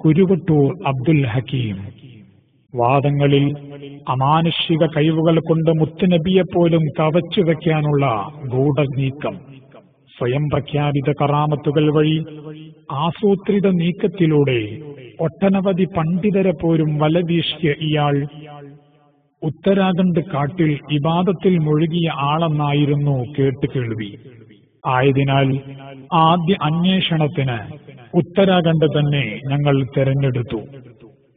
കുരുവട്ടൂർ അബ്ദുൽ ഹക്കീം. വാദങ്ങളിൽ അമാനുഷിക കഴിവുകൾ കൊണ്ട് മുത്തുനബിയെപ്പോലും കവച്ചുവെക്കാനുള്ള ഗൂഢനീക്കം, സ്വയം പ്രഖ്യാപിത കറാമത്തുകൾ വഴി ആസൂത്രിത നീക്കത്തിലൂടെ ഒട്ടനവധി പണ്ഡിതരെ പോലും വലവീശിയ ഇയാൾ ഉത്തരാഖണ്ഡ് കാട്ടിൽ ഇബാദത്തിൽ മുഴുകിയ ആളെന്നായിരുന്നു കേട്ടുകേൾവി. ആയതിനാൽ ആദ്യ അന്വേഷണത്തിന് ഉത്തരാഖണ്ഡ് തന്നെ ഞങ്ങൾ തെരഞ്ഞെടുത്തു.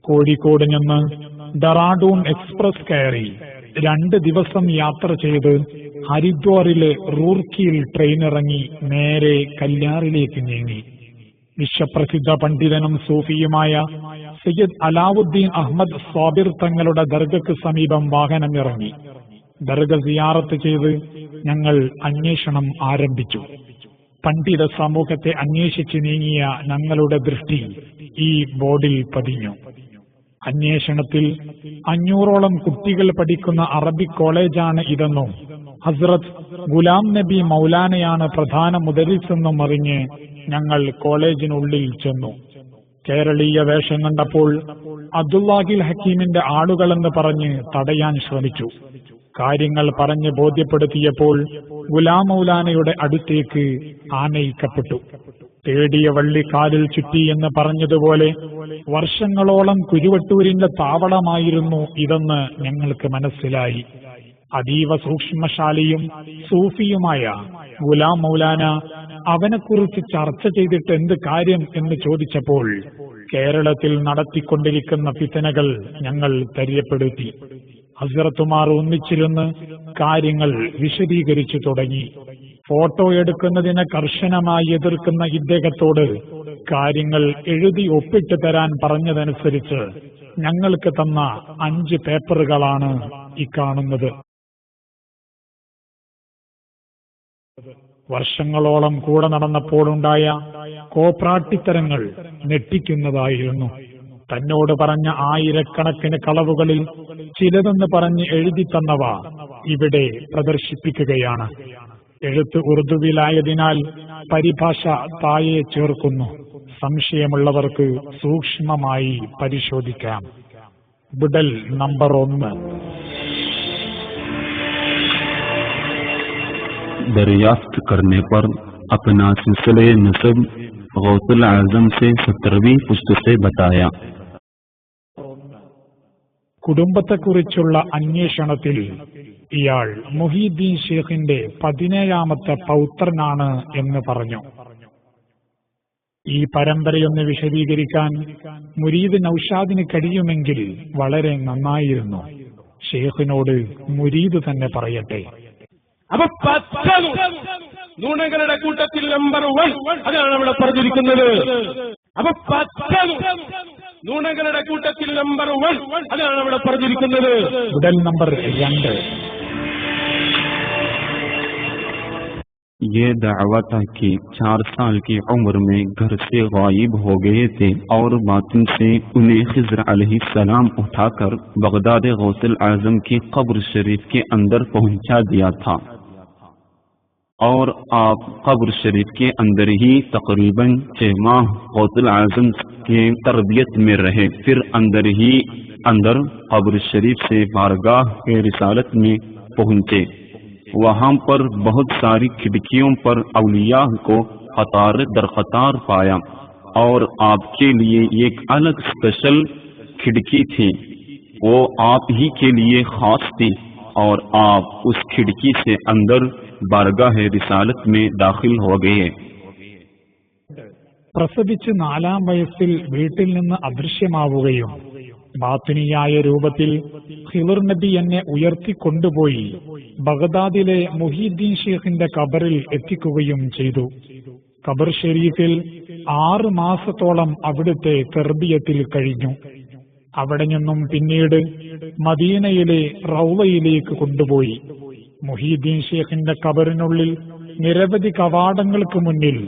കോഴിക്കോട് നിന്ന് ഡെറാഡൂൺ എക്സ്പ്രസ് കയറി 2 ദിവസം യാത്ര ചെയ്ത് ഹരിദ്വാറിലെ റൂർക്കിയിൽ ട്രെയിനിറങ്ങി നേരെ കല്യാറിലേക്ക് നീങ്ങി. വിശ്വപ്രസിദ്ധ പണ്ഡിതനും സൂഫിയുമായ സയ്യിദ് അലാവുദ്ദീൻ അഹമ്മദ് സ്വാബിർ തങ്ങളുടെ ദർഗയ്ക്ക് സമീപം വാഹനമിറങ്ങി. ദർഗ സിയാറത്ത് ചെയ്ത് ഞങ്ങൾ അന്വേഷണം ആരംഭിച്ചു. പണ്ഡിത സമൂഹത്തെ അന്വേഷിച്ച് നീങ്ങിയ ഞങ്ങളുടെ ദൃഷ്ടി ഈ ബോർഡിൽ പതിഞ്ഞു. അന്വേഷണത്തിൽ 500ഓളം കുട്ടികൾ പഠിക്കുന്ന അറബിക് കോളേജാണ് ഇതെന്നും ഹസ്രത്ത് ഗുലാം നബി മൗലാനയാണ് പ്രധാന മുദരിസെന്നും അറിഞ്ഞ് ഞങ്ങൾ കോളേജിനുള്ളിൽ ചെന്നു. കേരളീയ വേഷം കണ്ടപ്പോൾ അബ്ദുല്ലാഹിൽ ഹക്കീമിന്റെ ആളുകളെന്ന് പറഞ്ഞ് തടയാൻ ശ്രമിച്ചു. കാര്യങ്ങൾ പറഞ്ഞ് ബോധ്യപ്പെടുത്തിയപ്പോൾ ഗുലാം മൗലാനയുടെ അടുത്തേക്ക് ആനയിക്കപ്പെട്ടു. തേടിയ വള്ളി കാലിൽ ചുറ്റി എന്ന് പറഞ്ഞതുപോലെ വർഷങ്ങളോളം കുരുവട്ടൂരിന്റെ താവളമായിരുന്നു ഇതെന്ന് ഞങ്ങൾക്ക് മനസ്സിലായി. അതീവ സൂക്ഷ്മശാലിയും സൂഫിയുമായ ഗുലാം മൗലാന അവനെക്കുറിച്ച് ചർച്ച ചെയ്തിട്ട് എന്ത് കാര്യം എന്ന് ചോദിച്ചപ്പോൾ കേരളത്തിൽ നടത്തിക്കൊണ്ടിരിക്കുന്ന ഫിത്നകൾ ഞങ്ങൾ പരിചയപ്പെടുത്തി. ഹസ്രത്തുമാർ ഒന്നിച്ചിരുന്ന് കാര്യങ്ങൾ വിശദീകരിച്ചു തുടങ്ങി. ഫോട്ടോ എടുക്കുന്നതിനെ കർശനമായി എതിർക്കുന്ന ഇദ്ദേഹത്തോട് കാര്യങ്ങൾ എഴുതി ഒപ്പിട്ട് തരാൻ പറഞ്ഞതനുസരിച്ച് ഞങ്ങൾക്ക് തന്ന 5 പേപ്പറുകളാണ് ഈ കാണുന്നത്. വർഷങ്ങളോളം കൂടെ നടന്നപ്പോഴുണ്ടായ കോപ്രാട്ടിത്തരങ്ങൾ ഞെട്ടിക്കുന്നതായിരുന്നു. തന്നോട് പറഞ്ഞ 1000കണക്കിന് കളവുകളിൽ ചിലതെന്ന് പറഞ്ഞ് എഴുതി തന്നവ ഇവിടെ പ്രദർശിപ്പിക്കുകയാണ്. എഴുത്ത് ഉറുദുവിലായതിനാൽ പരിഭാഷ താഴെ ചേർക്കുന്നു. സംശയമുള്ളവർക്ക് സൂക്ഷ്മമായി പരിശോധിക്കാം. Biddle number 1. दरियाफ्त करने पर अपना सिलसिले नसब गौसुल आजम से 17वीं पुश्त से बताया. കുടുംബത്തെക്കുറിച്ചുള്ള അന്വേഷണത്തിൽ ഇയാൾ മുഹീദ്ദീൻ ഷേഖിന്റെ 17ാമത്തെ പൗത്രനാണ് എന്ന് പറഞ്ഞു. ഈ പരമ്പരയൊന്ന് വിശദീകരിക്കാൻ മുരീദ് നൌഷാദിന് കഴിയുമെങ്കിൽ വളരെ നന്നായിരുന്നു. ഷേഖിനോട് മുരീദ് തന്നെ പറയട്ടെ. അപ്പൊ 10 നുണകളുടെ കൂട്ടത്തിൽ നമ്പർ 1 അതാണ് അവിടെ പറഞ്ഞിരിക്കുന്നത്. അപ്പൊ 10 നുണകളുടെ കൂട്ടത്തിൽ നമ്പർ 1 അതാണ് അവിടെ പറഞ്ഞിരിക്കുന്നത്. Biddle number 2. ये दावा था कि 4 साल की उम्र में घर से गायब हो गए थे और बातिन से उन्हें खिज़र अलैहिस्सलाम उठाकर बगदाद गौसुल आजम की कब्र शरीफ के अंदर पहुंचा दिया था और आप कब्र शरीफ के अंदर ही तकरीबन 6 माह गौसुल आजम के तरबियत में रहे. फिर अंदर कब्र शरीफ से बारगाह के रिसालत में पहुंचे. वहां पर बहुत सारी खिड़कियों पर औलिया को कतार दर कतार पाया और आपके लिए एक अलग स्पेशल खिड़की थी. वो आप ही के लिए खास थी और आप उस खिड़की से अंदर बारगाह रिसालत में दाखिल हो गए. പ്രസവിച്ച് 4ാം വയസ്സിൽ വീട്ടിൽ നിന്ന് അദൃശ്യമാവുകയും ബാത്തിനിയായ രൂപത്തിൽ ഖിളർ നബി എന്നെ ഉയർത്തിക്കൊണ്ടുപോയി ബഗ്ദാദിലെ മുഹീദ്ദീൻ ഷേഖിന്റെ ഖബറിൽ എത്തിക്കുകയും ചെയ്തു. ഖബർ ഷെരീഫിൽ 6 മാസത്തോളം അവിടുത്തെ തർബിയത്തിൽ കഴിഞ്ഞു. അവിടെ നിന്നും പിന്നീട് മദീനയിലെ റൗളയിലേക്ക് കൊണ്ടുപോയി. മുഹീദ്ദീൻ ഷേഖിന്റെ ഖബറിനുള്ളിൽ നിരവധി കവാടങ്ങൾക്ക് മുന്നിൽ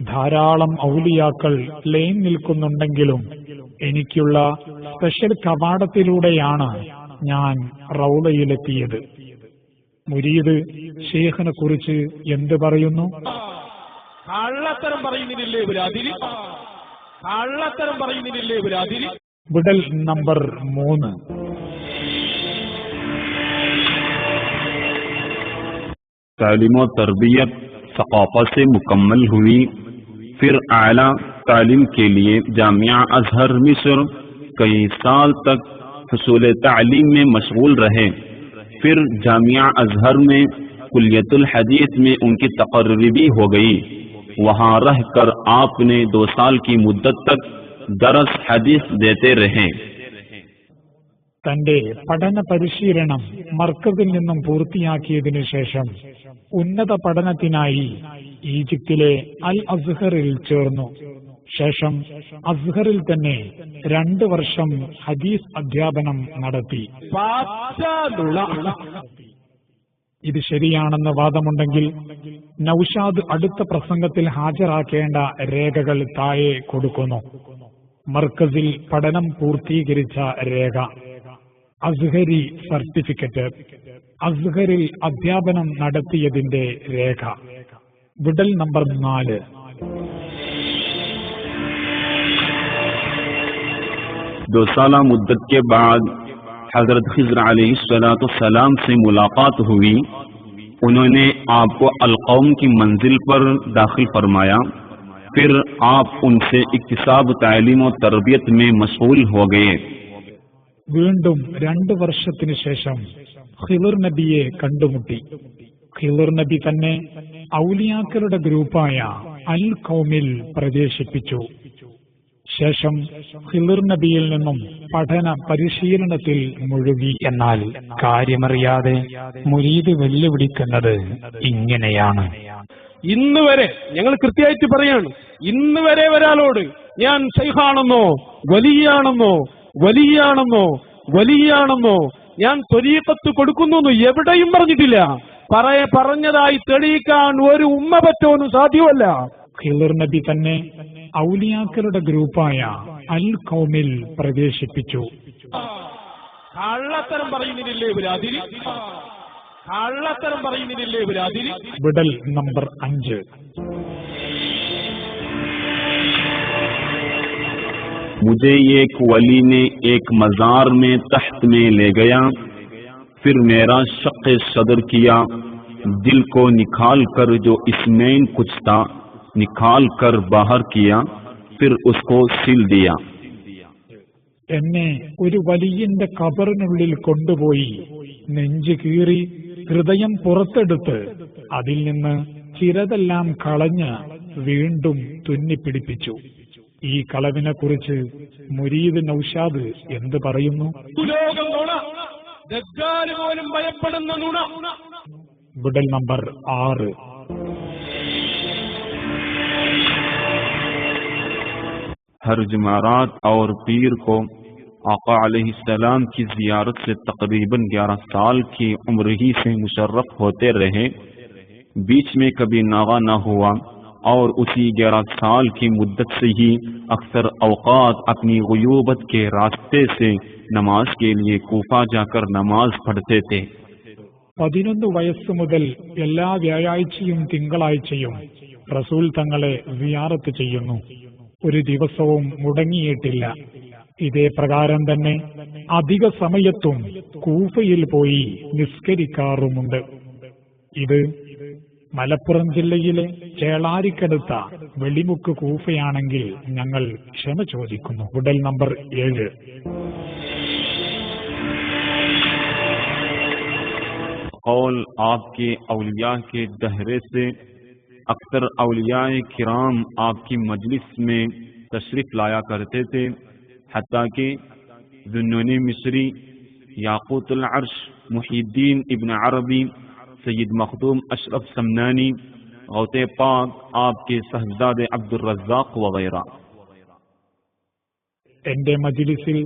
ധാരാളം ഔലിയാക്കൾ ലൈൻ നിൽക്കുന്നുണ്ടെങ്കിലും എനിക്കുള്ള സ്പെഷ്യൽ കവാടത്തിലൂടെയാണ് ഞാൻ റൗളയിലെത്തിയത്. മുരീദ് ഷേഖിനെ കുറിച്ച് എന്ത് പറയുന്നു? കള്ളത്തരം പറയുന്നില്ലേ ഇവര്? അതിൽ കള്ളത്തരം പറയുന്നില്ലേ ഇവര് അതിന്. വിടൽ നമ്പർ 3. तालीम और तरबियत सकाफत से मुकम्मल हुई, फिर आला तालीम के लिए जामिया अजहर मिस्र कई साल तक हुसूल तालीम में मशगूल रहे। फिर जामिया अजहर में कुल्लियतुल हदीस में उनकी तकर्री भी हो गई। वहां रहकर आपने 2 साल की मुद्दत तक दरस हदीस देते रहे। തന്റെ പഠന പരിശീലനം മർക്കസിൽ നിന്നും പൂർത്തിയാക്കിയതിനു ശേഷം ഉന്നത പഠനത്തിനായി ഈജിപ്തിലെ അൽ അസ്ഹറിൽ ചേർന്നു. ശേഷം അസ്ഹറിൽ തന്നെ 2 വർഷം ഹദീസ് അധ്യാപനം നടത്തി. ഇത് ശരിയാണെന്ന് വാദമുണ്ടെങ്കിൽ നൌഷാദ് അടുത്ത പ്രസംഗത്തിൽ ഹാജരാക്കേണ്ട രേഖകൾ താഴെ കൊടുക്കുന്നു. മർക്കസിൽ പഠനം പൂർത്തീകരിച്ച രേഖ, അസ്ഹരി സർട്ടിഫിക്കറ്റ്, അസ്ഹറിൽ അധ്യാപനം നടത്തിയതിന്റെ രേഖ. വിടൽ നമ്പർ 4. दो साला मुद्दत के बाद हजरत खिज़र अलैहिस्सलाम से मुलाकात हुई। उन्होंने आपको अल-कौम की मंजिल पर दाखिल फरमाया। फिर आप उनसे इक्तिसाब तालीम और तरबियत में मशगूल हो गए। വീണ്ടും 2 വർഷത്തിനു ശേഷം ഖിളർ നബിയെ കണ്ടുമുട്ടി. ഖിളർ നബി തന്നെ ഔലിയാക്കളുടെ ഗ്രൂപ്പായ അൽ ഖൗമിൽ പ്രവേശിപ്പിച്ചു. ശേഷം ഖിളർ നബിയിൽ നിന്നും പഠന പരിശീലനത്തിൽ മുഴുകി. എന്നാൽ കാര്യമറിയാതെ മുരീദ് വെല്ലുവിളിക്കുന്നത് ഇങ്ങനെയാണ്. ഇന്ന് വരെ ഞങ്ങൾ കൃത്യമായിട്ട് പറയാണ്, ഇന്ന് വരെ ഒരാളോട് ഞാൻ ശൈഖാണെന്നോ വലിയാണെന്നോ ഞാൻ ത്വരീഖത്ത് കൊടുക്കുന്നു എവിടെയും പറഞ്ഞിട്ടില്ല. പറഞ്ഞതായി തെളിയിക്കാൻ ഒരു ഉമ്മ പറ്റോനും സാധ്യമല്ല. ഖിളർ നബി തന്നെ ഔലിയാക്കളുടെ ഗ്രൂപ്പായ അൽ ഖൗമിൽ പ്രവേശിപ്പിച്ചു. കള്ളത്തരം പറയുന്നില്ലേ ഇവര് അതിന്. വിടൽ നമ്പർ 5. मुझे एक वली ने एक मजार में तख्त में ले गया। फिर मेरा शक़ सदर किया, दिल को निकाल कर जो इसमें कुछ था निकाल कर बाहर किया, फिर उसको सिल दिया। എന്നെ ഒരു വലിയന്റെ ഖബറിനുള്ളിൽ കൊണ്ടുപോയി നെഞ്ചു കീറി ഹൃദയം പുറത്തെടുത്ത് അതിൽ നിന്ന് ചിരതെല്ലാം കളഞ്ഞ് വീണ്ടും തുന്നിപ്പിടിപ്പിച്ചു. ഈ കളവിനെ കുറിച്ച് മുരീദ് നൌഷാദ് എന്ത് പറയുന്നു? പോലും ഭയപ്പെടുന്ന നുണ. വിടൽ നമ്പർ 6. हर जुमारात और पीर को आका अलैहिस्सलाम की जियारत से तकरीबन 11 साल की उम्र ही से मुशर्रफ होते रहे। बीच में कभी नागा न हुआ और उसी 11 साल की मुद्दत से ही अक्सर औकात अपनी गुयूबत के रास्ते से नमाज के लिए कूफा जाकर नमाज पढ़ते थे। 11 വയസ്സ് മുതൽ എല്ലാ വ്യാഴാഴ്ചയും തിങ്കളാഴ്ചയും റസൂൽ തങ്ങളെ സിയാറത്ത് ചെയ്യുന്നു. ഒരു ദിവസവും മുടങ്ങിയിട്ടില്ല. ഇതേ പ്രകാരം തന്നെ അധിക സമയത്തും കൂഫയിൽ പോയി നിസ്കരിക്കാറുമുണ്ട്. ഇത് മലപ്പുറം ജില്ലയിലെ ചേളാരിക്കടുത്ത വെളിമുക്ക് കൂഫയാണെങ്കിൽ ഞങ്ങൾ ക്ഷമ ചോദിക്കുന്നു. വിടൽ നമ്പർ 7. कौल आपके औलिया के दहरे से अक्सर औलियाए किराम आपकी मजलिस में तशरीफ लाया करते थे। हत्ता कि ज़ुन्नून मिस्री, याक़ूतुल अर्श, मुहीद्दीन इब्न अरबी, सैयद मखदूम अशरफ समनानी, गौसे पाक आपके सहज़ादे अब्दुल रज़्ज़ाक़ वगैरह। എന്റെ മജ്ലിസിൽ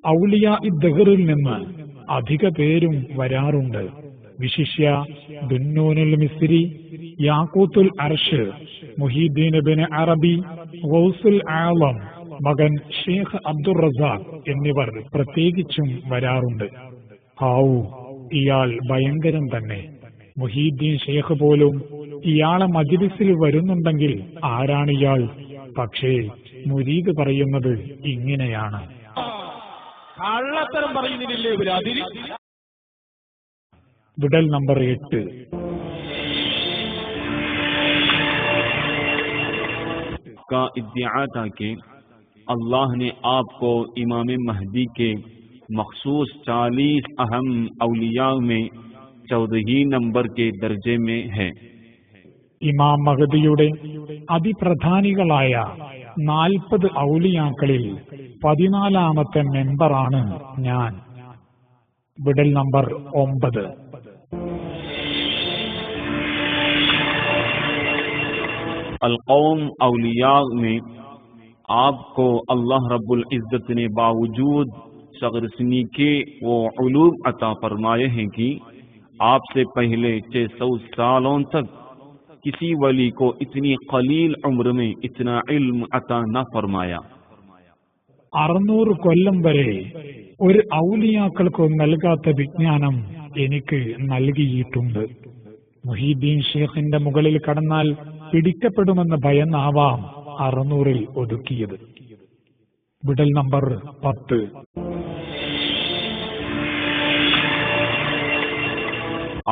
ഔലിയാ ദഹറിൽ നിന്ന് അധിക പേരും വരാറുണ്ട്. വിശിഷ്യ ദുന്നൂനുൽ മിസ്രി, യാഖൂത്തുൽ അർഷ്, മുഹീദ്ദീൻ ഇബ്നു അറബി, ഗൗസുൽ ആലം മകൻ ഷേഖ് അബ്ദുൽ റസാഖ് എന്നിവർ പ്രത്യേകിച്ചും വരാറുണ്ട്. ഹാവൂ, ഇയാൾ ഭയങ്കരം തന്നെ. മുഹീദ്ദീൻ ഷേഖ് പോലും ഇയാളെ മജ്ലിസിൽ വരുന്നുണ്ടെങ്കിൽ ആരാണിയാൾ? പക്ഷേ മുരീദ് പറയുന്നത് ഇങ്ങനെയാണ്. കള്ളത്തരം പറയുന്നില്ലേ ഇവര് അതിൽ. വിടൽ നമ്പർ 8. का इद्दिआ था कि अल्लाह ने आपको इमाम महदी के मखसूस 40 अहम औलिया में 14 नंबर के दर्जे में है. ഇമാം മഹദിയുടെ അതിപ്രധാനികളായ 40 ഔലിയാക്കളിൽ 14ാമത്തെ മെമ്പറാണ് ഞാൻ. വിടൽ നമ്പർ 9. अल-कौम औलिया में आपको अल्लाह रब्बुल इज्जत ने बावजूद सगरसनी के वो उलूम अता फरमाए हैं कि आपसे पहले 600 सालों तक किसी वली को इतनी कलील उम्र में इतना इल्म अता न फरमाया. 600 കൊല്ലം വരെ ഒരു ഔലിയാക്കൾക്കും നൽകാത്ത വിജ്ഞാനം എനിക്ക് നൽകിയിട്ടുണ്ട്. മുഹീദ്ദീൻ ഷേഖിന്റെ മുകളിൽ കടന്നാൽ പിടിക്കപ്പെടുമെന്ന് ഭയന്നാവാം 600ൽ ഒതുക്കിയത്. വിടൽ നമ്പർ 10.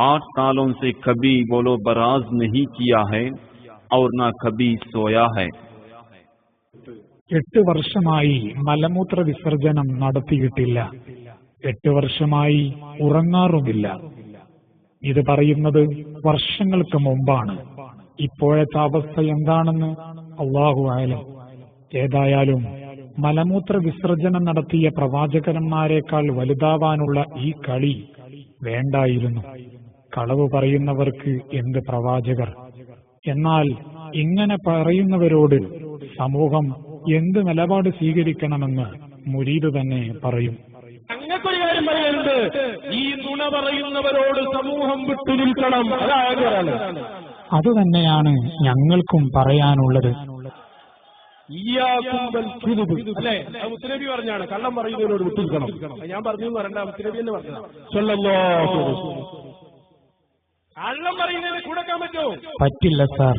आठ सालों से कभी बोलो बराज नहीं किया है और ना कभी सोया है. 8 വർഷമായി മലമൂത്ര വിസർജനം നടത്തിയിട്ടില്ല. 8 വർഷമായി ഉറങ്ങാറുമില്ല. ഇത് പറയുന്നത് വർഷങ്ങൾക്ക് മുമ്പാണ്. ഇപ്പോഴത്തെ അവസ്ഥ എന്താണെന്ന് അല്ലാഹു അഅലം. ഏതായാലും മലമൂത്ര വിസർജനം നടത്തിയ പ്രവാചകന്മാരെക്കാൾ വലുതാവാനുള്ള ഈ കളി വേണ്ടായിരുന്നു. കളവ് പറയുന്നവർക്ക് എന്ത് പ്രവാചകർ. എന്നാൽ ഇങ്ങനെ പറയുന്നവരോട് സമൂഹം എന്ത് നിലപാട് സ്വീകരിക്കണമെന്ന് മുരീദ് തന്നെ പറയും. അങ്ങനൊരു കാര്യം പറയുന്നുണ്ട്, ഈ നുണ പറയുന്നവരോട് സമൂഹം വിട്ടു നിൽക്കണം. അതുതന്നെയാണ് ഞങ്ങൾക്കും പറയാനുള്ളത്. അല്ലെ, മുത്തനബി പറഞ്ഞാണ് കള്ളം പറയുന്നവരോട് വിട്ടു നിൽക്കണം. ഞാൻ പറഞ്ഞു പറയണ്ട, മുത്തനബി എന്ന് പറഞ്ഞ കള്ളം പറയുന്നതിന് കൂടക്കാൻ പറ്റുമോ? പറ്റില്ല സാർ.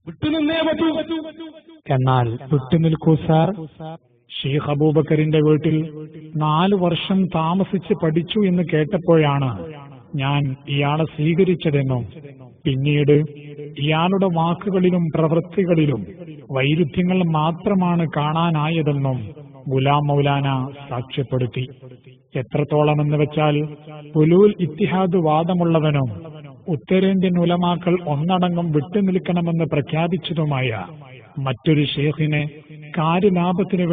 വിട്ടുനിന്നേ പറ്റൂ. എന്നാൽ വിട്ടുനിൽക്കൂ സാർ. ഷെയ്ഖ് അബൂബക്കറിന്റെ വീട്ടിൽ 4 വർഷം താമസിച്ച് പഠിച്ചു എന്ന് കേട്ടപ്പോഴാണ് ഞാൻ ഇയാളെ സ്വീകരിച്ചതെന്നും പിന്നീട് ഇയാളുടെ വാക്കുകളിലും പ്രവൃത്തികളിലും വൈരുദ്ധ്യങ്ങൾ മാത്രമാണ് കാണാനായതെന്നും ഗുലാം മൗലാന സാക്ഷ്യപ്പെടുത്തി. എത്രത്തോളമെന്ന് വെച്ചാൽ ഉലൂൽ ഇത്തിഹാദ് വാദമുള്ളവനും ഉത്തരേന്ത്യൻ ഉലമാക്കൾ ഒന്നടങ്കം വിട്ടുനിൽക്കണമെന്ന് പ്രഖ്യാപിച്ചതുമായ മറ്റൊരു ഷേഖിനെ കാര്യലാഭത്തിന്